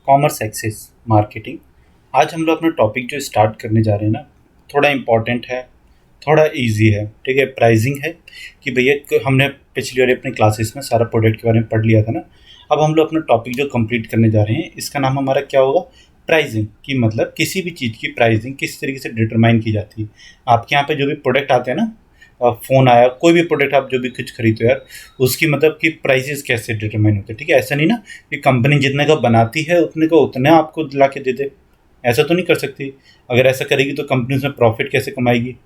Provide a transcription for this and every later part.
Commerce access marketing. आज हम लोग अपना टॉपिक जो स्टार्ट करने जा रहे हैं ना, थोड़ा इम्पॉर्टेंट है, थोड़ा इजी है। ठीक है, प्राइसिंग है कि भैया हमने पिछली वाली अपने क्लासेस में सारा प्रोडक्ट के बारे में पढ़ लिया था ना। अब हम लोग अपना टॉपिक जो कंप्लीट करने जा रहे हैं, इसका नाम हमारा क्या होगा, प्राइसिंग। की मतलब किसी भी चीज़ की प्राइसिंग किस तरीके से डिटरमाइन की जाती है। आपके यहाँ पे जो भी प्रोडक्ट आते हैं ना, फ़ोन आया, कोई भी प्रोडक्ट आप जो भी कुछ खरीदते हो यार, उसकी मतलब कि प्राइसेस कैसे डिटरमाइन होते हैं। ठीक है, ऐसा नहीं ना कि कंपनी जितने का बनाती है उतने का उतने आपको ला के दे दे, ऐसा तो नहीं कर सकती। अगर ऐसा करेगी तो कंपनी उसमें प्रॉफिट कैसे कमाएगी,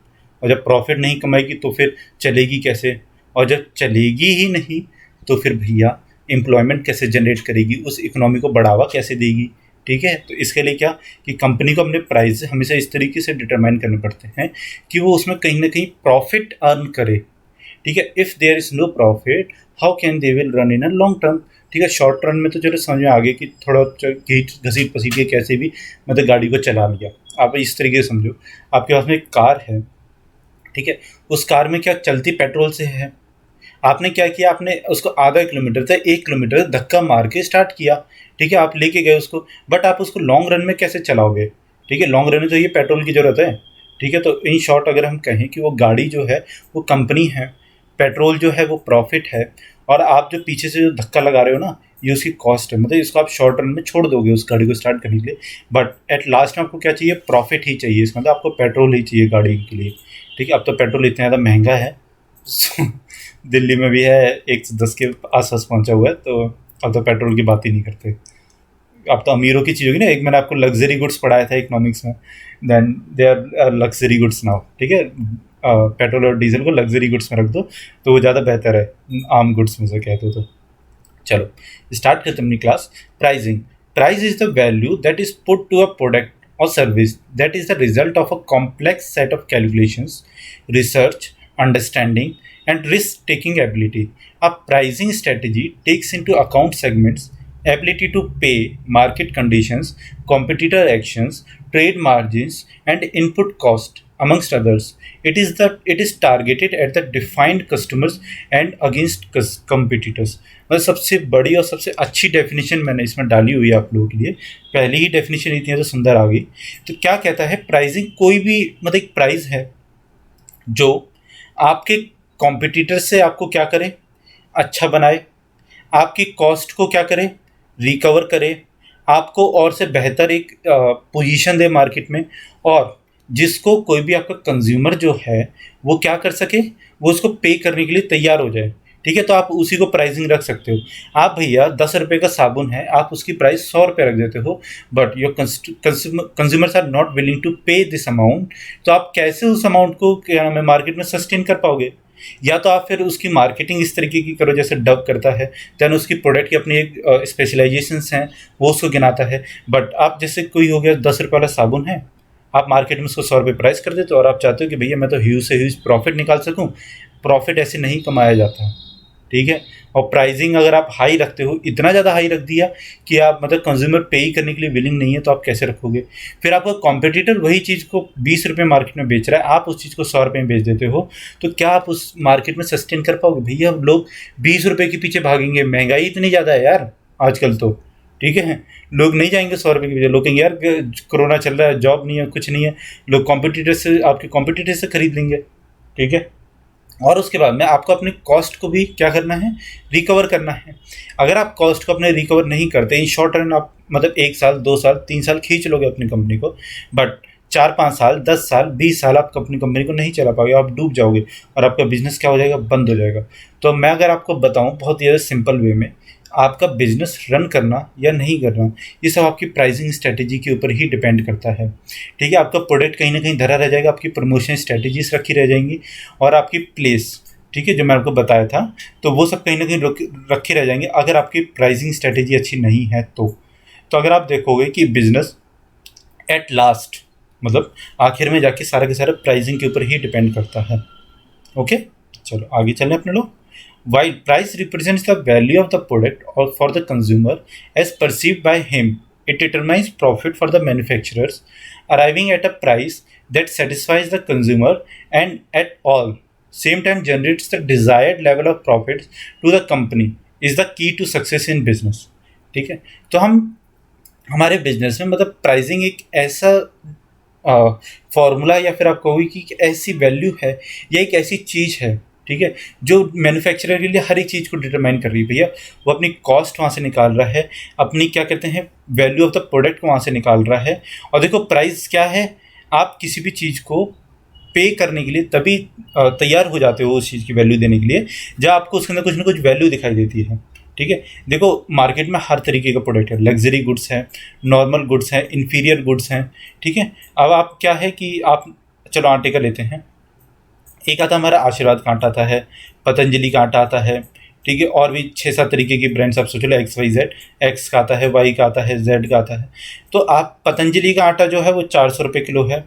और जब प्रॉफिट नहीं कमाएगी तो फिर चलेगी कैसे, और जब चलेगी ही नहीं तो फिर भैया एम्प्लॉयमेंट कैसे जनरेट करेगी, उस इकोनॉमी को बढ़ावा कैसे देगी। ठीक है, तो इसके लिए क्या कि कंपनी को अपने प्राइस हमेशा इस तरीके से डिटरमाइन करने पड़ते हैं कि वो उसमें कहीं ना कहीं प्रॉफिट अर्न करे। ठीक है, if there is no profit how can they will run in a long term. ठीक है, शॉर्ट रन में तो चलो समझ में आ गया कि थोड़ा घसीट पसीट के कैसे भी मतलब गाड़ी को चला लिया। आप इस तरीके से समझो, आपके पास में एक कार है। ठीक है, उस कार में क्या चलती पेट्रोल से है। आपने क्या किया, आपने उसको आधा किलोमीटर था 1 किलोमीटर धक्का मार के स्टार्ट किया। ठीक है, आप लेके गए उसको, बट आप उसको लॉन्ग रन में कैसे चलाओगे। ठीक है, लॉन्ग रन में तो ये पेट्रोल की ज़रूरत है। ठीक है, तो इन शॉर्ट अगर हम कहें कि वो गाड़ी जो है वो कंपनी है, पेट्रोल जो है वो प्रॉफिट है, और आप जो पीछे से जो धक्का लगा रहे हो ना, ये उसकी कॉस्ट है। मतलब इसको आप शॉर्ट रन में छोड़ दोगे उस गाड़ी को स्टार्ट करने के लिए, बट एट लास्ट में आपको क्या चाहिए, प्रॉफिट ही चाहिए। इसका मतलब आपको पेट्रोल ही चाहिए गाड़ी के लिए। ठीक है, अब तो पेट्रोल इतना ज़्यादा महंगा है दिल्ली में भी है 110 के आसपास पहुंचा हुआ है, तो अब तो पेट्रोल की बात ही नहीं करते। अब तो अमीरों की चीज़ होगी ना। एक मैंने आपको लग्जरी गुड्स पढ़ाया था इकोनॉमिक्स में, then they are luxury goods now. ठीक है, पेट्रोल और डीजल को लग्जरी गुड्स में रख दो तो वो ज़्यादा बेहतर है आम गुड्स में से कहते हो तो। चलो स्टार्ट करते हैं अपनी class. Pricing. Price is the value that is put to a product or service that is the result of a complex set of calculations, research, understanding, and risk taking ability. A pricing strategy takes into account segments, ability to pay, market conditions, competitor actions, trade margins, and input cost, amongst others. It is targeted at the defined customers and against competitors. मतलब सबसे बड़ी और सबसे अच्छी definition मैंने इसमें डाली हुई है आप लोगों के लिए। पहली ही डेफिनेशन इतनी ज़्यादा सुंदर आ गई। तो क्या कहता है, प्राइसिंग कोई भी मतलब एक प्राइस है जो आपके कॉम्पिटिटर से आपको क्या करे, अच्छा बनाए, आपकी कॉस्ट को क्या करे, रिकवर करे, आपको और से बेहतर एक पोजीशन दे मार्केट में, और जिसको कोई भी आपका कंज्यूमर जो है वो क्या कर सके, वो उसको पे करने के लिए तैयार हो जाए। ठीक है, तो आप उसी को प्राइसिंग रख सकते हो। आप भैया 10 रुपये का साबुन है, आप उसकी प्राइस 100 रुपये रख देते हो, but your consumers are not willing to pay this amount. तो आप कैसे उस अमाउंट को क्या नाम है मार्केट में सस्टेन कर पाओगे। या तो आप फिर उसकी मार्केटिंग इस तरीके की करो जैसे डव करता है, देन उसकी प्रोडक्ट की अपनी एक स्पेशलाइजेशंस हैं, वो उसको गिनाता है। बट आप जैसे कोई हो गया 10 रुपये वाला साबुन है, आप मार्केट में उसको 100 रुपये प्राइस कर देते हो, और आप चाहते हो कि भैया मैं तो ह्यूज से ह्यूज प्रॉफिट निकाल सकूं। प्रॉफिट ऐसे नहीं कमाया जाता। ठीक है, और प्राइसिंग अगर आप हाई रखते हो, इतना ज़्यादा हाई रख दिया कि आप मतलब कंज्यूमर पे ही करने के लिए विलिंग नहीं है, तो आप कैसे रखोगे। फिर आपका कॉम्पिटिटर वही चीज़ को 20 रुपये मार्केट में बेच रहा है, आप उस चीज़ को 100 रुपये में बेच देते हो, तो क्या आप उस मार्केट में सस्टेन कर पाओगे। भैया लोग 20 रुपये के पीछे भागेंगे, महंगाई इतनी ज़्यादा है यार आजकल तो। ठीक है, लोग नहीं जाएंगे 100 रुपये के पीछे, लोग कहेंगे यार कोरोना चल रहा है, जॉब नहीं है, कुछ नहीं है, लोग कॉम्पिटिटर से आपके कॉम्पिटिटर से खरीद लेंगे। ठीक है, और उसके बाद में आपको अपनी कॉस्ट को भी क्या करना है, रिकवर करना है। अगर आप कॉस्ट को अपने रिकवर नहीं करते, इन शॉर्ट रन आप मतलब 1 साल 2 साल 3 साल खींच लोगे अपनी कंपनी को, बट 4-5 साल 10 साल 20 साल आप अपनी कंपनी को नहीं चला पाओगे, आप डूब जाओगे और आपका बिजनेस क्या हो जाएगा, बंद हो जाएगा। तो मैं अगर आपको बताऊं बहुत ही ज़्यादा सिंपल वे में, आपका बिजनेस रन करना या नहीं करना, ये सब आपकी प्राइसिंग स्ट्रेटेजी के ऊपर ही डिपेंड करता है। ठीक है, आपका प्रोडक्ट कहीं ना कहीं धरा रह जाएगा, आपकी प्रमोशन स्ट्रेटेजीज रखी रह जाएंगी, और आपकी प्लेस, ठीक है, जो मैं आपको बताया था, तो वो सब कहीं ना कहीं रखे रह जाएंगे अगर आपकी प्राइसिंग स्ट्रेटेजी अच्छी नहीं है तो अगर आप देखोगे कि बिजनेस एट लास्ट मतलब आखिर में जाके सारा के सारा प्राइसिंग के ऊपर ही डिपेंड करता है। ओके, चलो आगे चलें अपने लोग। While price represents the value of the product or for the consumer as perceived by him, it determines profit for the manufacturers, arriving at a price that satisfies the consumer and at all same time generates the desired level of profits to the company is the key to success in business. ठीक है, तो हम हमारे business में मतलब pricing एक ऐसा formula या फिर आप कहोगे कि एक ऐसी वैल्यू है या एक ऐसी चीज़ है, ठीक है, जो मैन्युफैक्चरर के लिए हर एक चीज़ को डिटरमाइन कर रही है। भैया वो अपनी कॉस्ट वहाँ से निकाल रहा है, अपनी क्या कहते हैं वैल्यू ऑफ द प्रोडक्ट को वहाँ से निकाल रहा है। और देखो प्राइस क्या है, आप किसी भी चीज़ को पे करने के लिए तभी तैयार हो जाते हो उस चीज़ की वैल्यू देने के लिए जब आपको उसके अंदर कुछ ना कुछ वैल्यू दिखाई देती है। ठीक है, देखो मार्केट में हर तरीके का प्रोडक्ट है, लग्जरी गुड्स हैं, नॉर्मल गुड्स हैं, इन्फीरियर गुड्स हैं। ठीक है, अब आप क्या है कि आप चलो आटे का लेते हैं, एक आता हमारा आशीर्वाद का आटा आता है, पतंजलि का आटा आता है, ठीक है, और भी 6-7 तरीके की ब्रांड्स आप सोच लो, XYZ, एक्स का आता है, वाई का आता है, जेड का आता है। तो आप पतंजलि का आटा जो है वो 400 रुपये किलो है,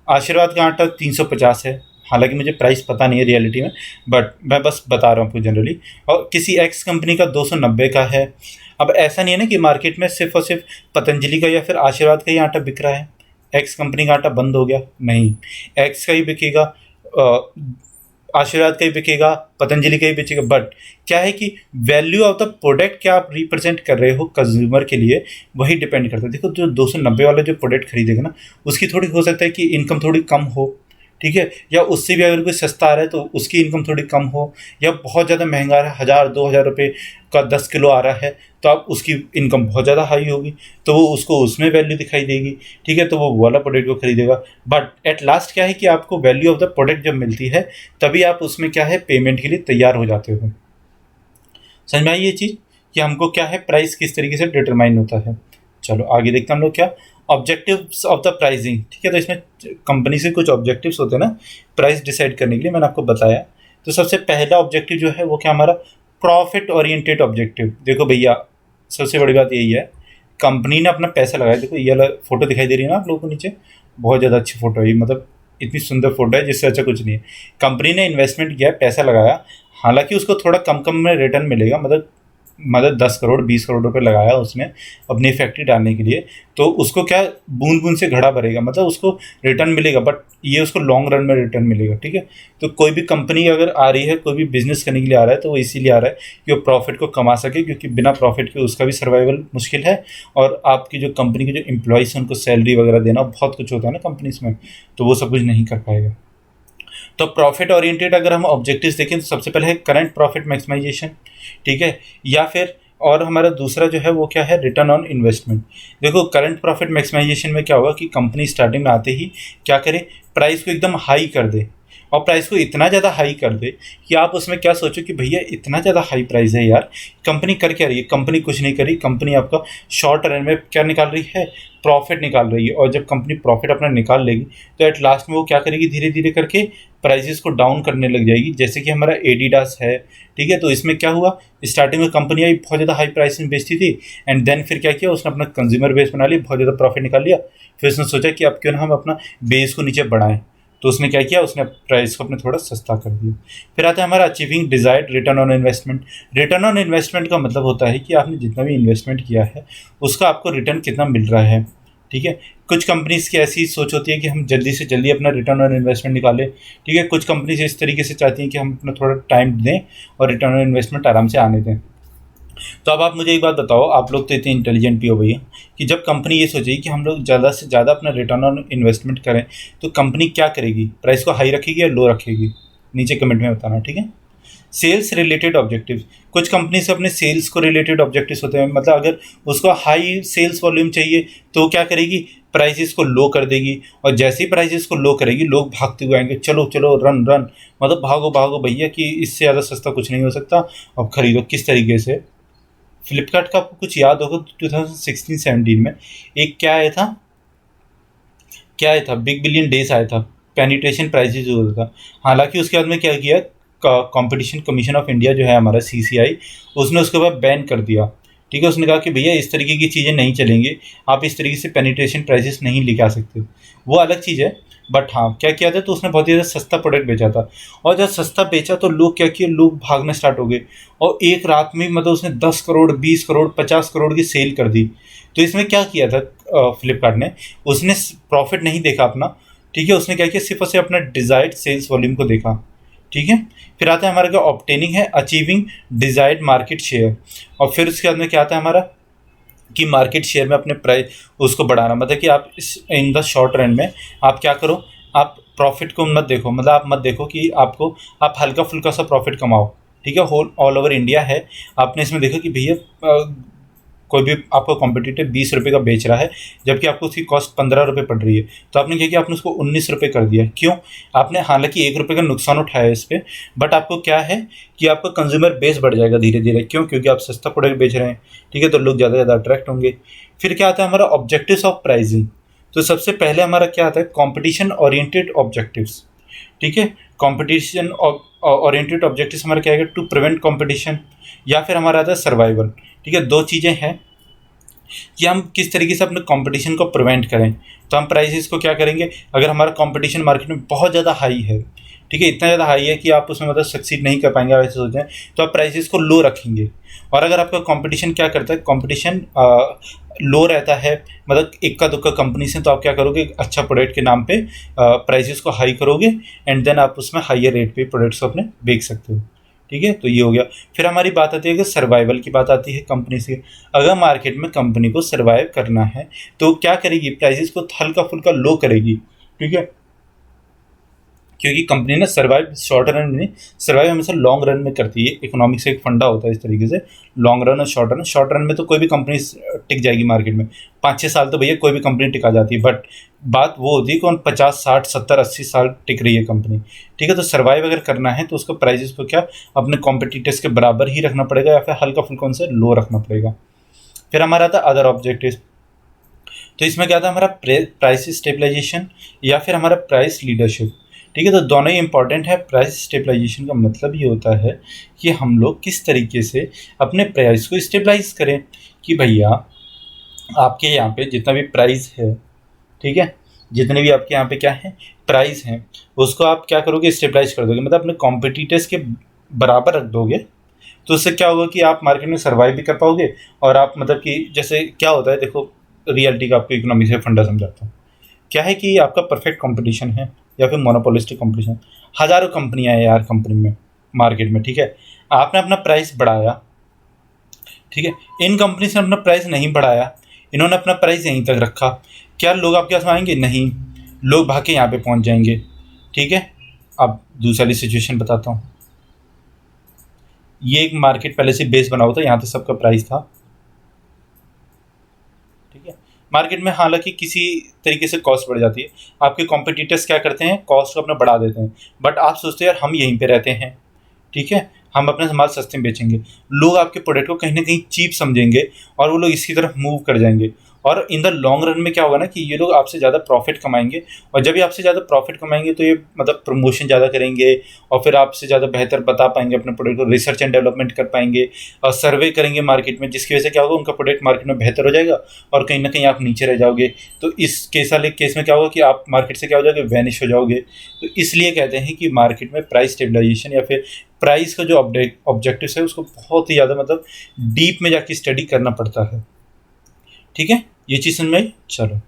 आशीर्वाद का आटा 350 है। हालांकि मुझे प्राइस पता नहीं है रियलिटी में, बट मैं बस बता रहा हूँ आपको जनरली। और किसी एक्स कंपनी का 290 का है। अब ऐसा नहीं है ना कि मार्केट में सिर्फ और सिर्फ पतंजलि का या फिर आशीर्वाद का ही आटा बिक रहा है, एक्स कंपनी का आटा बंद हो गया, नहीं, एक्स का ही बिकेगा, आशीर्वाद का ही बिकेगा, पतंजलि का ही बिकेगा। बट क्या है कि वैल्यू ऑफ द प्रोडक्ट क्या आप रिप्रेजेंट कर रहे हो कंज्यूमर के लिए, वही डिपेंड करता है। देखो जो 290 वाला जो प्रोडक्ट खरीदेगा ना, उसकी थोड़ी हो सकता है कि इनकम थोड़ी कम हो, ठीक है, या उससे भी अगर कोई सस्ता आ रहा है तो उसकी इनकम थोड़ी कम हो, या बहुत ज़्यादा महंगा आ रहा है, 1000-2000 रुपये का 10 किलो आ रहा है, तो आप उसकी इनकम बहुत ज़्यादा हाई होगी, तो वो उसको उसमें वैल्यू दिखाई देगी। ठीक है, तो वो वाला प्रोडक्ट को खरीदेगा। बट एट लास्ट क्या है कि आपको वैल्यू ऑफ द प्रोडक्ट जब मिलती है तभी आप उसमें क्या है पेमेंट के लिए तैयार हो जाते हो। समझ में आई ये चीज़ कि हमको क्या है प्राइस किस तरीके से डिटरमाइन होता है। चलो आगे देखते हैं हम लोग क्या ऑब्जेक्टिव्स ऑफ द प्राइसिंग। ठीक है, तो इसमें कंपनी से कुछ ऑब्जेक्टिव्स होते हैं ना प्राइस डिसाइड करने के लिए, मैंने आपको बताया। तो सबसे पहला ऑब्जेक्टिव जो है वो क्या हमारा प्रॉफिट ओरिएंटेड ऑब्जेक्टिव। देखो भैया सबसे बड़ी बात यही है, कंपनी ने अपना पैसा लगाया। देखो ये वाला फोटो दिखाई दे रही है ना आप लोगों को नीचे, बहुत ज़्यादा अच्छी फोटो है ये, मतलब इतनी सुंदर फोटो है जिससे अच्छा कुछ नहीं है। कंपनी ने इन्वेस्टमेंट किया, पैसा लगाया, हालांकि उसको थोड़ा कम कम में रिटर्न मिलेगा, मतलब 10 करोड़ 20 करोड़ रुपए लगाया उसने अपनी फैक्ट्री डालने के लिए, तो उसको क्या बूंद बूंद से घड़ा भरेगा, मतलब उसको रिटर्न मिलेगा, बट ये उसको लॉन्ग रन में रिटर्न मिलेगा। ठीक है, तो कोई भी कंपनी अगर आ रही है, कोई भी बिजनेस करने के लिए आ रहा है, तो वो इसीलिए आ रहा है कि वो प्रॉफिट को कमा सके, क्योंकि बिना प्रॉफिट के उसका भी सर्वाइवल मुश्किल है। और आपकी जो कंपनी के जो एम्प्लॉयज़ हैं उनको सैलरी वगैरह देना बहुत कुछ होता है ना कंपनीज में, तो वो सब कुछ नहीं कर पाएगा। तो प्रॉफिट ओरिएंटेड अगर हम ऑब्जेक्टिव्स देखें तो सबसे पहले है करंट प्रॉफिट मैक्सिमाइजेशन। ठीक है, या फिर और हमारा दूसरा जो है वो क्या है रिटर्न ऑन इन्वेस्टमेंट। देखो करंट प्रॉफिट मैक्सिमाइजेशन में क्या होगा कि कंपनी स्टार्टिंग में आते ही क्या करे, प्राइस को एकदम हाई कर दे, और प्राइस को इतना ज़्यादा हाई कर दे कि आप उसमें क्या सोचो कि भैया इतना ज़्यादा हाई प्राइस है यार, कंपनी कर क्या रही है। कंपनी कुछ नहीं कर रही, कंपनी आपका शॉर्ट रन में क्या निकाल रही है, प्रॉफिट निकाल रही है। और जब कंपनी प्रॉफिट अपना निकाल लेगी तो एट लास्ट में वो क्या करेगी, धीरे धीरे करके प्राइसेस को डाउन करने लग जाएगी। जैसे कि हमारा एडिडास है, ठीक है, तो इसमें क्या हुआ, स्टार्टिंग में कंपनी आई बहुत ज़्यादा हाई प्राइस में बेचती थी, एंड देन फिर क्या किया उसने अपना कंज्यूमर बेस बना लिया, बहुत ज़्यादा प्रॉफिट निकाल लिया। फिर उसने सोचा कि अब क्यों ना हम अपना बेस को नीचे बढ़ाएं, तो उसने क्या किया, उसने प्राइस को अपने थोड़ा सस्ता कर दिया। फिर आता है हमारा achieving desired return on investment. Return on investment का मतलब होता है कि आपने जितना भी इन्वेस्टमेंट किया है उसका आपको रिटर्न कितना मिल रहा है। ठीक है, कुछ कंपनीज की ऐसी सोच होती है कि हम जल्दी से जल्दी अपना रिटर्न ऑन इन्वेस्टमेंट निकालें। ठीक है, कुछ कंपनीज इस तरीके से चाहती हैं कि हम अपना थोड़ा टाइम दें और रिटर्न ऑन इन्वेस्टमेंट आराम से आने दें। तो अब आप मुझे एक बात बताओ, आप लोग तो इतने इंटेलिजेंट भी हो भैया, कि जब कंपनी ये सोचेगी कि हम लोग ज़्यादा से ज़्यादा अपना रिटर्न ऑन इन्वेस्टमेंट करें, तो कंपनी क्या करेगी, प्राइस को हाई रखेगी या लो रखेगी, नीचे कमेंट में बताना। ठीक है, सेल्स रिलेटेड ऑब्जेक्टिव, कुछ कंपनी से अपने सेल्स को रिलेटेड ऑब्जेक्टिव्स होते हैं, मतलब अगर उसको हाई सेल्स वॉल्यूम चाहिए तो क्या करेगी, प्राइसेस को लो कर देगी, और जैसे ही प्राइसेस को लो करेगी लोग भागते हुए आएंगे, चलो चलो रन रन, मतलब भागो भागो भैया कि इससे ज़्यादा सस्ता कुछ नहीं हो सकता, अब खरीदो। किस तरीके से फ्लिपकार्ट का आपको कुछ याद होगा 2016-17 में एक क्या आया था बिग बिलियन डेज आया था, पेनिट्रेशन प्राइजेज होता था। हालांकि उसके बाद में क्या किया, कंपटीशन कमीशन ऑफ इंडिया जो है हमारा CCI, उसने उसके बाद बैन कर दिया। ठीक है, उसने कहा कि भैया इस तरीके की चीज़ें नहीं चलेंगी, आप इस तरीके से पेनिट्रेशन प्राइजेस नहीं लेके आ सकते, वो अलग चीज़ है। बट हाँ क्या किया था, तो उसने बहुत ही ज़्यादा सस्ता प्रोडक्ट बेचा था, और जब सस्ता बेचा तो लोग क्या किए, लोग भागना स्टार्ट हो गए, और एक रात में मतलब उसने 10 करोड़ 20 करोड़ 50 करोड़ की सेल कर दी। तो इसमें क्या किया था फ्लिपकार्ट ने, उसने प्रॉफिट नहीं देखा अपना। ठीक है, उसने क्या किया, सिर्फ और सिर्फ अपना डिजायर्ड सेल्स वॉल्यूम को देखा। ठीक है, फिर आता है हमारा क्या, ऑब्टेनिंग है अचीविंग डिजायर्ड मार्केट शेयर, और फिर उसके बाद में क्या आता है हमारा कि मार्केट शेयर में अपने प्राइस उसको बढ़ाना, मतलब कि आप इस इन द शॉर्ट रन में आप क्या करो, आप प्रॉफिट को मत देखो, मतलब आप मत देखो कि आपको आप हल्का फुल्का सा प्रॉफिट कमाओ, ठीक है। होल ऑल ओवर इंडिया है, आपने इसमें देखा कि भैया कोई भी आपका कॉम्पिटिटर 20 रुपये का बेच रहा है, जबकि आपको उसकी कॉस्ट 15 रुपये पड़ रही है, तो आपने क्या किया, आपने उसको 19 रुपये कर दिया। क्यों? आपने हालांकि 1 रुपये का नुकसान उठाया इस पर, बट आपको क्या है कि आपका कंज्यूमर बेस बढ़ जाएगा धीरे धीरे। क्यों? क्योंकि आप सस्ता प्रोडक्ट बेच रहे हैं, ठीक है, तो लोग ज़्यादा से ज़्यादा अट्रैक्ट होंगे। फिर क्या आता है हमारा ऑब्जेक्टिव्स ऑफ प्राइसिंग। तो सबसे पहले हमारा क्या आता है, कॉम्पिटिशन ओरिएंटेड ऑब्जेक्टिव्स, ठीक है। कॉम्पिटिशन ओरिएंटेड ऑब्जेक्टिव्स हमारा क्या है, टू प्रिवेंट कॉम्पिटिशन, या फिर हमारा आता है सर्वाइवल, ठीक है। दो चीज़ें हैं कि हम किस तरीके से अपने कंपटीशन को प्रिवेंट करें। तो हम प्राइसेस को क्या करेंगे, अगर हमारा कंपटीशन मार्केट में बहुत ज़्यादा हाई है, ठीक है, इतना ज़्यादा हाई है कि आप उसमें मतलब सक्सीड नहीं कर पाएंगे, आप ऐसे सोचें, तो आप प्राइसेस को लो रखेंगे। और अगर आपका कंपटीशन क्या करता है, कंपटीशन लो रहता है, मतलब इक्का दुक्का कंपनी से, तो आप क्या करोगे, अच्छा प्रोडक्ट के नाम पे प्राइसेस को हाई करोगे, एंड देन आप उसमें हाइयर रेट पे प्रोडक्ट्स को अपने बेच सकते हो, ठीक है। तो ये हो गया। फिर हमारी बात आती है कि सर्वाइवल की बात आती है कंपनी से। अगर मार्केट में कंपनी को सर्वाइव करना है तो क्या करेगी, प्राइसेस को हल्का फुल्का लो करेगी, ठीक है। क्योंकि कंपनी ना सर्वाइव शॉर्ट रन में नहीं, सर्वाइव हमेशा लॉन्ग रन में करती है। इकोनॉमिक्स एक फंडा होता है इस तरीके से, लॉन्ग रन और शॉर्ट रन। शॉर्ट रन में तो कोई भी कंपनी टिक जाएगी मार्केट में, 5-6 साल तो भैया कोई भी कंपनी टिका जाती है, बट बात वो होती है कौन 50-60-70-80 साल टिक रही है कंपनी, ठीक है। तो सर्वाइव अगर करना है तो उसको प्राइजेस को क्या अपने कॉम्पिटिटर्स के बराबर ही रखना पड़ेगा, या फिर हल्का फुल्का उनसे लो रखना पड़ेगा। फिर हमारा आता है अदर ऑब्जेक्टिव। तो इसमें क्या था, हमारा प्राइस स्टेबलाइजेशन या फिर हमारा प्राइस लीडरशिप, ठीक है। तो दोनों ही इंपॉर्टेंट है। प्राइस स्टेबलाइजेशन का मतलब ये होता है कि हम लोग किस तरीके से अपने प्राइस को स्टेबलाइज करें, कि भैया आपके यहाँ पे जितना भी प्राइस है, ठीक है, जितने भी आपके यहाँ पे क्या है प्राइस हैं, उसको आप क्या करोगे, स्टेबलाइज कर दोगे, मतलब अपने कॉम्पिटिटर्स के बराबर रख दोगे। तो उससे क्या होगा कि आप मार्केट में सर्वाइव भी कर पाओगे, और आप मतलब कि जैसे क्या होता है, देखो रियलिटी का आपको इकोनॉमिक्स से फंडा समझाता हूँ। क्या है कि आपका परफेक्ट कंपटीशन है या फिर मोनोपोलिस्टिक कंपटीशन, हज़ारों कंपनियां हैं यार कंपनी में, मार्केट में, ठीक है। आपने अपना प्राइस बढ़ाया, ठीक है, इन कंपनी से अपना प्राइस नहीं बढ़ाया, इन्होंने अपना प्राइस यहीं तक रखा, क्या लोग आपके पास आएंगे? नहीं, लोग भाग के यहाँ पे पहुँच जाएंगे, ठीक है। अब दूसरी सिचुएशन बताता हूँ। ये एक मार्केट पहले से बेस बना हुआ था, यहाँ पे सबका प्राइस था, ठीक है। मार्केट में हालांकि किसी तरीके से कॉस्ट बढ़ जाती है, आपके कॉम्पिटिटर्स क्या करते हैं, कॉस्ट को अपना बढ़ा देते हैं, बट आप सोचते हैं यार हम यहीं पे रहते हैं, ठीक है, हम अपने सामान सस्ते में बेचेंगे, लोग आपके प्रोडक्ट को कहीं ना कहीं चीप समझेंगे और वो लोग इसकी तरफ मूव कर जाएंगे। और इन द लॉन्ग रन में क्या होगा ना कि ये लोग आपसे ज़्यादा प्रॉफिट कमाएंगे, और जब ये आपसे ज़्यादा प्रॉफिट कमाएंगे तो ये मतलब प्रमोशन ज़्यादा करेंगे, और फिर आपसे ज़्यादा बेहतर बता पाएंगे अपने प्रोडक्ट को, रिसर्च एंड डेवलपमेंट कर पाएंगे, और सर्वे करेंगे मार्केट में, जिसकी वजह से क्या होगा, उनका प्रोडक्ट मार्केट में बेहतर हो जाएगा, और कहीं ना कहीं आप नीचे रह जाओगे। तो इस केस वाले केस में क्या होगा कि आप मार्केट से क्या हो जाओगे, वैनिश हो जाओगे। तो इसलिए कहते हैं कि मार्केट में प्राइस स्टेबलाइजेशन या फिर प्राइस का जो ऑब्जेक्टिव है उसको बहुत ही ज़्यादा मतलब डीप में जाके स्टडी करना पड़ता है, ठीक है। ये चीज़ समझ में आई? चलो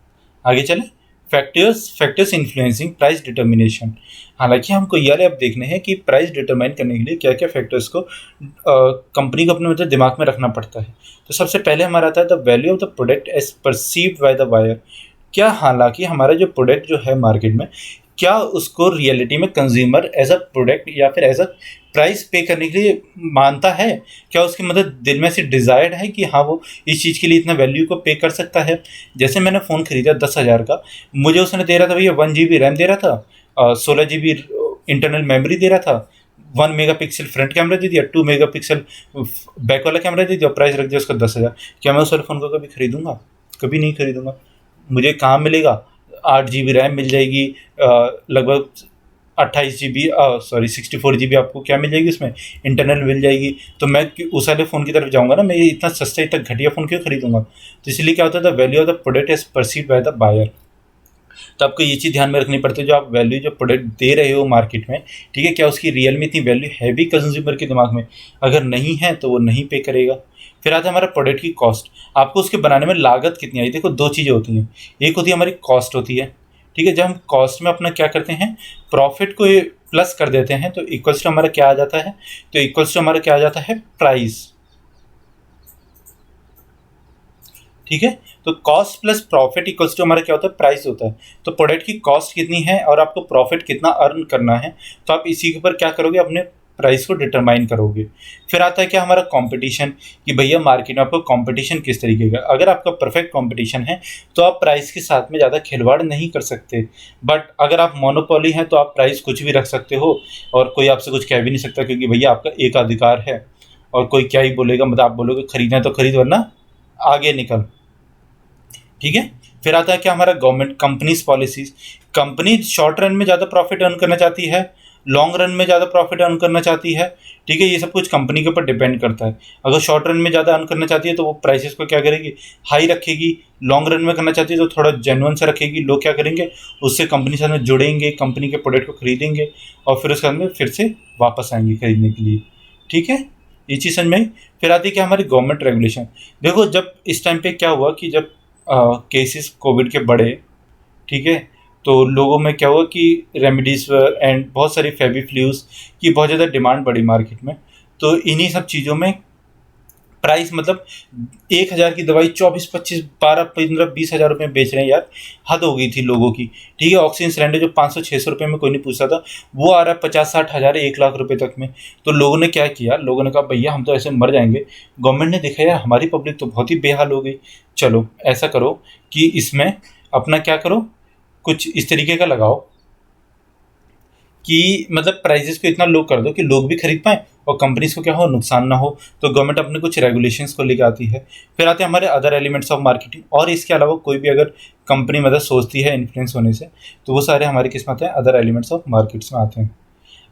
आगे चले। Factors influencing price determination. हालांकि हमको ये वाले अब देखने हैं कि प्राइस डिटरमाइन करने के लिए क्या क्या फैक्टर्स को कंपनी को अपने मतलब दिमाग में रखना पड़ता है। तो सबसे पहले हमारा आता है the value of the product as perceived by the buyer. क्या हालांकि हमारा जो प्रोडक्ट जो है मार्केट में, क्या उसको रियलिटी में कंज्यूमर एज अ प्रोडक्ट या फिर एज अ प्राइस पे करने के लिए मानता है, क्या उसकी मतलब दिल में से डिज़ायर्ड है कि हाँ वो इस चीज़ के लिए इतना वैल्यू को पे कर सकता है। जैसे मैंने फ़ोन ख़रीदा 10,000 का, मुझे उसने दे रहा था भैया 1 GB रैम दे रहा था, 16 GB इंटरनल मेमोरी दे रहा था, 1 MP फ्रंट कैमरा दे दिया, 2 MP बैक वाला कैमरा दे दिया, प्राइस रख दिया उसका 10,000। क्या मैं उस वाले फ़ोन को कभी खरीदूंगा? कभी नहीं खरीदूंगा। मुझे कहाँ मिलेगा? 8 GB रैम मिल जाएगी, लगभग 28 GB, सॉरी 64 GB आपको क्या मिल जाएगी उसमें, इंटरनल मिल जाएगी। तो मैं उस वाले फ़ोन की तरफ जाऊँगा ना, मैं ये इतना सस्ता इतना घटिया फ़ोन क्यों खरीदूंगा? तो इसलिए क्या होता है, the value of the product is perceived by the buyer. तो आपको ये चीज़ ध्यान में रखनी पड़ती है, जो आप वैल्यू जो प्रोडक्ट दे रहे हो मार्केट में, ठीक है, क्या उसकी रियल में इतनी वैल्यू है भी कंज्यूमर के दिमाग में? अगर नहीं है तो वो नहीं पे करेगा। फिर आता है हमारा प्रोडक्ट की कॉस्ट। आपको उसके बनाने में लागत कितनी आई? देखो दो चीज़ें होती हैं, एक होती है हमारी कॉस्ट होती है, ठीक है। जब हम कॉस्ट में अपना क्या करते हैं, प्रॉफिट को प्लस कर देते हैं, तो इक्वल्स टू हमारा क्या आ जाता है, तो इक्वल्स टू हमारा क्या आ जाता है, प्राइस। ठीक है। तो cost plus profit equals to हमारा क्या होता है, प्राइस होता है। तो प्रोडक्ट की कॉस्ट कितनी है और आपको प्रॉफिट कितना अर्न करना है, तो आप इसी के ऊपर क्या करोगे, अपने प्राइस को डिटरमाइन करोगे। फिर आता है क्या हमारा कंपटीशन, कि भैया मार्केट में आपको कंपटीशन किस तरीके का, अगर आपका परफेक्ट कंपटीशन है तो आप प्राइस के साथ में ज़्यादा खिलवाड़ नहीं कर सकते। बट अगर आप मोनोपोली हैं तो आप प्राइस कुछ भी रख सकते हो और कोई आपसे कुछ कह भी नहीं सकता, क्योंकि भैया आपका एक अधिकार है और कोई क्या ही बोलेगा, मतलब आप बोलोगे खरीदना है तो खरीद, वरना आगे निकल। ठीक है। फिर आता है क्या हमारा government companies policies. Company short run में ज़्यादा प्रॉफिट अर्न करना चाहती है, लॉन्ग रन में ज़्यादा प्रॉफिट अर्न करना चाहती है। ठीक है, ये सब कुछ कंपनी के ऊपर डिपेंड करता है। अगर शॉर्ट रन में ज़्यादा अर्न करना चाहती है तो वो प्राइसेस को क्या करेगी, हाई रखेगी। लॉन्ग रन में करना चाहती है तो थोड़ा जेन्युइन सा रखेगी। लोग क्या करेंगे, उससे कंपनी से में जुड़ेंगे, कंपनी के प्रोडक्ट को खरीदेंगे और फिर उसके अंदर फिर से वापस आएंगे खरीदने के लिए। ठीक है, ये चीज़ समझ में आई। फिर आती है क्या हमारी गवर्नमेंट रेगुलेशन। देखो जब इस टाइम पे क्या हुआ कि जब केसेस कोविड के बढ़े, ठीक है, तो लोगों में क्या हुआ कि रेमेडीज एंड बहुत सारी फेविफ्लूस की बहुत ज़्यादा डिमांड बढ़ी मार्केट में। तो इन्हीं सब चीज़ों में प्राइस, मतलब 1,000 की दवाई 24, 25, 12, 15, 20 हज़ार रुपये में बेच रहे हैं यार, हद हो गई थी लोगों की। ठीक है, ऑक्सीजन सिलेंडर जो 500-600 रुपये में कोई नहीं पूछता था, वो आ रहा है 50-60 हज़ार 1 लाख रुपये तक में। तो लोगों ने क्या किया, लोगों ने कहा भैया हम तो ऐसे मर जाएंगे। गवर्नमेंट ने देखा यार हमारी पब्लिक तो बहुत ही बेहाल हो गई, चलो ऐसा करो कि इसमें अपना क्या करो, कुछ इस तरीके का लगाओ कि मतलब प्राइजेस को इतना लो कर दो कि लोग भी खरीद पाएँ और कंपनीज को क्या हो, नुकसान ना हो। तो गवर्नमेंट अपने कुछ रेगुलेशंस को लेके आती है। फिर आते हैं हमारे अदर एलिमेंट्स ऑफ मार्केटिंग, और इसके अलावा कोई भी अगर कंपनी मतलब सोचती है इन्फ्लुएंस होने से, तो वो सारे हमारे किस में आते हैं, अदर एलिमेंट्स ऑफ मार्केट्स में आते हैं।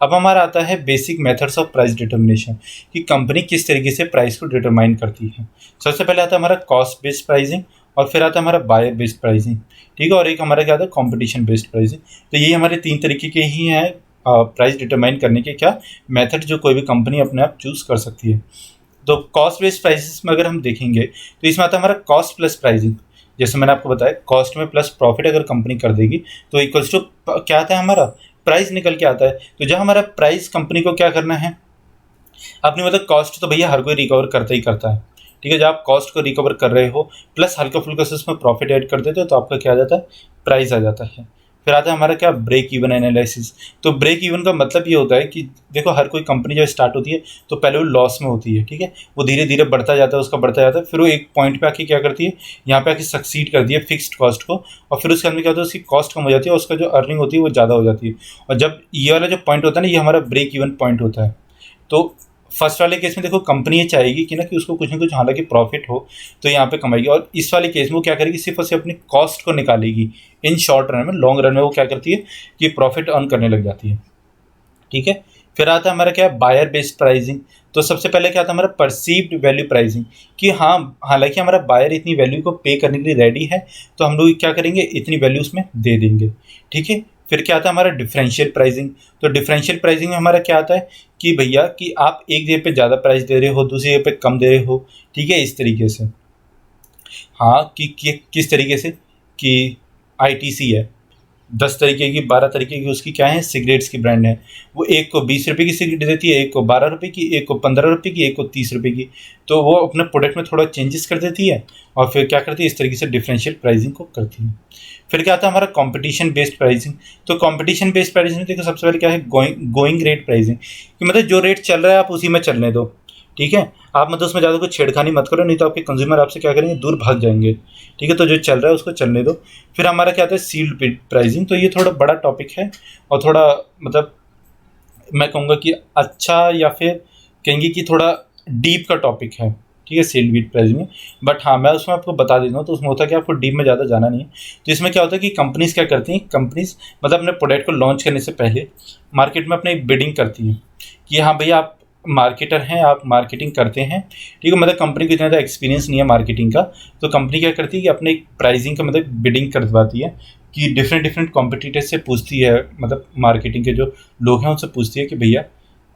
अब हमारा आता है basic methods of price determination, कि कंपनी किस तरीके से प्राइस को डिटरमाइन करती है। सबसे पहले आता है हमारा कॉस्ट बेस्ड प्राइसिंग, और फिर आता है हमारा बायर बेस्ड प्राइसिंग। ठीक है, और एक हमारा क्या आता है, कॉम्पिटिशन बेस्ड प्राइसिंग। तो ये हमारे 3 तरीके के ही हैं प्राइस डिटरमाइन करने के क्या मेथड, जो कोई भी कंपनी अपने आप चूज़ कर सकती है। तो कॉस्ट बेस्ड प्राइसेस में अगर हम देखेंगे तो इसमें आता है हमारा कॉस्ट प्लस प्राइसिंग। जैसे मैंने आपको बताया, कॉस्ट में प्लस प्रॉफिट अगर कंपनी कर देगी तो इक्वल्स टू क्या आता है, हमारा प्राइस निकल के आता है। तो जहाँ हमारा प्राइस कंपनी को क्या करना है, अपनी मतलब कॉस्ट तो भैया हर कोई रिकवर करता ही करता है। ठीक है, जब आप कॉस्ट को रिकवर कर रहे हो प्लस हल्का फुल्का से उसमें प्रॉफिट ऐड कर देते हो तो आपका क्या आ जाता है, प्राइस आ जाता है। फिर आता है हमारा क्या, ब्रेक इवन एनालिसिस। तो ब्रेक इवन का मतलब ये होता है कि देखो हर कोई कंपनी जब स्टार्ट होती है तो पहले वो लॉस में होती है। ठीक है, वो धीरे धीरे बढ़ता जाता है, उसका बढ़ता जाता है, फिर वो एक पॉइंट पे आके क्या करती है, यहाँ पे आके सक्सीड करती है फिक्स्ड कॉस्ट को, और फिर उसके अंदर क्या होता है, उसकी कॉस्ट कम हो जाती है और उसका जो अर्निंग होती है वो ज़्यादा हो जाती है। और जब ये वाला जो पॉइंट होता है ना, ये हमारा ब्रेक इवन पॉइंट होता है। तो फर्स्ट वाले केस में देखो कंपनी ये चाहेगी कि ना कि उसको कुछ ना कुछ हालांकि प्रॉफिट हो तो यहाँ पे कमाएगी, और इस वाले केस में वो क्या करेगी, सिर्फ और सिर्फ अपनी कॉस्ट को निकालेगी इन शॉर्ट रन में। लॉन्ग रन में वो क्या करती है कि प्रॉफिट अर्न करने लग जाती है। ठीक है, फिर आता है हमारा क्या, बायर बेस्ड प्राइसिंग। तो सबसे पहले क्या आता है हमारा परसीव्ड वैल्यू प्राइसिंग, कि हाँ हालांकि हमारा बायर इतनी वैल्यू को पे करने के लिए रेडी है तो हम लोग क्या करेंगे, इतनी वैल्यू उसमें दे देंगे। ठीक है, फिर क्या आता है हमारा डिफरेंशियल प्राइसिंग। तो डिफरेंशियल प्राइसिंग में हमारा क्या आता है कि भैया कि आप एक जगह पे ज़्यादा प्राइस दे रहे हो, दूसरी जगह पे कम दे रहे हो। ठीक है, इस तरीके से। हाँ कि किस तरीके से, कि आईटीसी है 10 तरीके की, 12 तरीके की उसकी क्या है, सिगरेट्स की ब्रांड है। वो एक को 20 रुपये की सिगरेट देती है, एक को 12 रुपये की, एक को 15 रुपये की, एक को 30 रुपये की। तो वो अपने प्रोडक्ट में थोड़ा चेंजेस कर देती है और फिर क्या करती है, इस तरीके से डिफरेंशियल प्राइसिंग को करती है। फिर क्या आता है हमारा कंपटीशन बेस्ड प्राइसिंग। तो कंपटीशन बेस्ड प्राइसिंग देखो सबसे पहले क्या है, गोइंग रेट प्राइसिंग, कि मतलब जो रेट चल रहा है आप उसी में चलने दो। ठीक है, आप मतलब उसमें ज़्यादा कुछ छेड़खानी मत करो, नहीं तो आपके कंज्यूमर आपसे क्या करेंगे, दूर भाग जाएंगे। ठीक है, तो जो चल रहा है उसको चलने दो। फिर हमारा क्या आता है सील्ड प्राइसिंग। तो ये थोड़ा बड़ा टॉपिक है और थोड़ा मतलब मैं कहूँगा कि अच्छा, या फिर कहेंगे कि थोड़ा डीप का टॉपिक है। ठीक है, सील्ड बीट प्राइसिंग में। बट हाँ मैं उसमें आपको बता देता हूँ, तो उसमें होता है कि आपको डीप में ज़्यादा जाना नहीं है। तो इसमें क्या होता है कि कंपनीज़ क्या करती हैं, कंपनीज़ मतलब अपने प्रोडक्ट को लॉन्च करने से पहले मार्केट में अपने एक बिडिंग करती हैं कि हाँ भैया आप मार्केटर हैं, आप मार्केटिंग करते हैं। ठीक है, मतलब कंपनी को इतना ज़्यादा एक्सपीरियंस नहीं है मार्केटिंग का, तो कंपनी क्या करती है कि अपने प्राइसिंग का मतलब बिडिंग करवाती है, कि डिफरेंट डिफरेंट कॉम्पिटिटर से पूछती है, मतलब मार्केटिंग के जो लोग हैं उनसे पूछती है कि भैया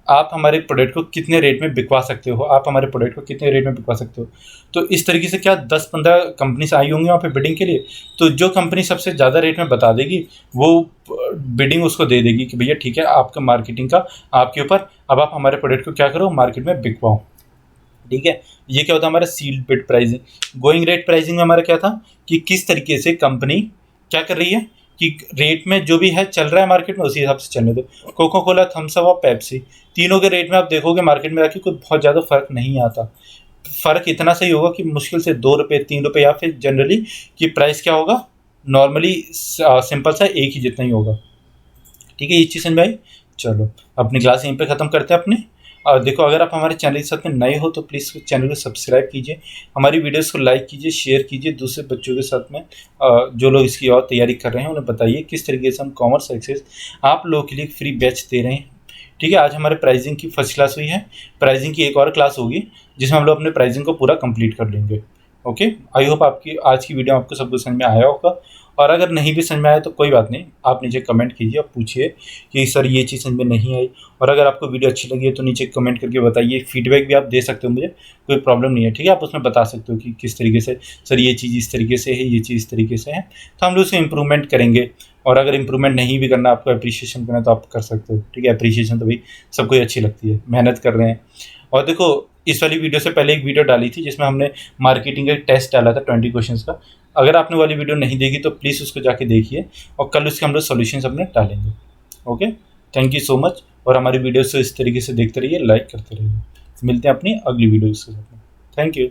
आप हमारे प्रोडक्ट को कितने रेट में बिकवा सकते हो, आप हमारे प्रोडक्ट को कितने रेट में बिकवा सकते हो। तो इस तरीके से क्या 10-15 कंपनीज आई होंगी वहाँ पे बिडिंग के लिए, तो जो कंपनी सबसे ज़्यादा रेट में बता देगी वो बिडिंग उसको दे देगी कि भैया ठीक है आपका मार्केटिंग का आपके ऊपर, अब आप हमारे प्रोडक्ट को क्या करो, मार्केट में बिकवाओ। ठीक है। ये क्या होता है हमारा sealed bid pricing. Going rate pricing में हमारा क्या था कि किस तरीके से कंपनी क्या कर रही है कि रेट में जो भी है चल रहा है मार्केट में उसी हिसाब से चलने दो। कोका कोला, थम्स अप और पेप्सी, तीनों के रेट में आप देखोगे मार्केट में जाके कोई बहुत ज़्यादा फर्क नहीं आता। फ़र्क इतना सही होगा कि मुश्किल से 2 रुपये 3 रुपये, या फिर जनरली कि प्राइस क्या होगा नॉर्मली सिंपल सा एक ही जितना ही होगा। ठीक है, ये चीज़ समझ में आई। चलो अपनी क्लास यहीं पे ख़त्म करते हैं अपने। और देखो अगर आप हमारे चैनल के साथ में नए हो तो प्लीज़ चैनल को सब्सक्राइब कीजिए, हमारी वीडियोस को लाइक कीजिए, शेयर कीजिए दूसरे बच्चों के साथ में। जो लोग इसकी और तैयारी कर रहे हैं उन्हें बताइए किस तरीके से हम कॉमर्स एक्सेस आप लोगों के लिए फ्री बैच दे रहे हैं। ठीक है, आज हमारे प्राइसिंग की फर्स्ट क्लास हुई है, प्राइसिंग की एक और क्लास होगी जिसमें हम लोग अपने प्राइसिंग को पूरा कंप्लीट कर लेंगे। ओके, आई होप आपकी आज की वीडियो आपको सब कुछ समझ में आया होगा। और अगर नहीं भी समझ में आया तो कोई बात नहीं, आप नीचे कमेंट कीजिए और पूछिए कि सर ये चीज़ समझ में नहीं आई। और अगर आपको वीडियो अच्छी लगी है तो नीचे कमेंट करके बताइए, फीडबैक भी आप दे सकते हो मुझे, कोई प्रॉब्लम नहीं है। ठीक है, आप उसमें बता सकते हो कि किस तरीके से सर ये चीज़ इस तरीके से है, ये चीज़ इस तरीके से है, तो हम लोग उसको इम्प्रूवमेंट करेंगे। और अगर इम्प्रूवमेंट नहीं भी करना, आपको अप्रिशिएशन करना तो आप कर सकते हो। ठीक है, अप्रिशिएशन तो भाई सबको ही अच्छी लगती है, मेहनत कर रहे हैं। और देखो इस वाली वीडियो से पहले एक वीडियो डाली थी जिसमें हमने मार्केटिंग का टेस्ट डाला था 20 क्वेश्चंस का। अगर आपने वाली वीडियो नहीं देखी तो प्लीज़ उसको जाके देखिए और कल उसके हम लोग सोल्यूशन अपने डालेंगे। Okay, thank you so much. और हमारी वीडियो से इस तरीके से देखते रहिए, लाइक करते रहिए। मिलते हैं अपनी अगली वीडियो के साथ में। Thank you.